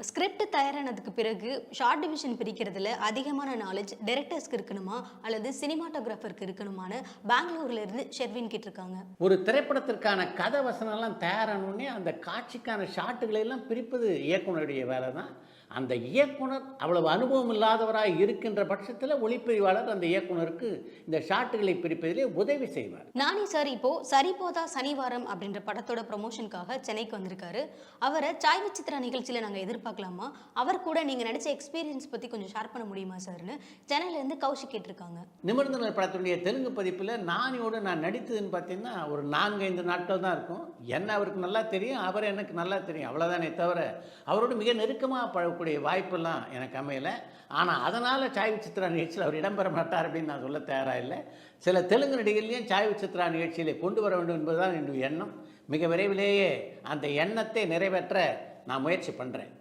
Script தயாரானதுக்கு பிறகு short division பிரிக்கிறதுல அதிகமான knowledge டைரக்டர்ஸ்க்கு இருக்கணுமா அல்லது சினிமாட்டோகிராஃபருக்கு இருக்கணுமான்னு பெங்களூர்ல இருந்து ஷெர்வின் கேட்டிருக்காங்க. ஒரு திரைப்படத்திற்கான கதை வசனம்லாம் தயாரானோடனே அந்த காட்சிக்கான ஷாட்டுகளை எல்லாம் பிரிப்பது இயக்குனருடைய வேலை தான். அந்த இயக்குனர் அவ்வளவு அனுபவம் இல்லாதவராக இருக்கின்ற பட்சத்தில் ஒளிப்பதிவாளர் அந்த இயக்குனருக்கு இந்த ஷாட்டுகளை பிரிப்பதிலே உதவி செய்வார். நானி சார் இப்போ சரிபோதா சனிவாரம் அப்படின்ற படத்தோட ப்ரமோஷனுக்காக சென்னைக்கு வந்திருக்காரு. அவரை சாய் விசித்ரா நிகழ்ச்சியில் நாங்கள் எதிர்பார்க்கலாமா? அவர் கூட நீங்கள் நடித்த எக்ஸ்பீரியன்ஸ் பற்றி கொஞ்சம் ஷேர் பண்ண முடியுமா சார்னு சென்னையிலேருந்து கௌஷிக் கேட்டிருக்காங்க. நிமிர்ந்தனர் படத்துடைய தெலுங்கு பதிப்பில் நானியோடு நான் நடித்ததுன்னு பார்த்தீங்கன்னா ஒரு 4-5 நாட்கள் தான் இருக்கும். என்ன அவருக்கு நல்லா தெரியும், அவர் எனக்கு நல்லா தெரியும், அவ்வளோதானே தவிர அவரோடு மிக நெருக்கமாக பழகக்கூடிய வாய்ப்பெல்லாம் எனக்கு அமையலை. ஆனால் அதனால் சாய் விசித்ரா நிகழ்ச்சியில் அவர் இடம்பெற மாட்டார் அப்படின்னு நான் சொல்ல தயாராக இல்லை. சில தெலுங்கு நடிகர்களையும் சாய் விசித்ரா நிகழ்ச்சியிலே கொண்டு வர வேண்டும் என்பதுதான் என்னுடைய எண்ணம். மிக விரைவிலேயே அந்த எண்ணத்தை நிறைவேற்ற நான் முயற்சி பண்ணுறேன்.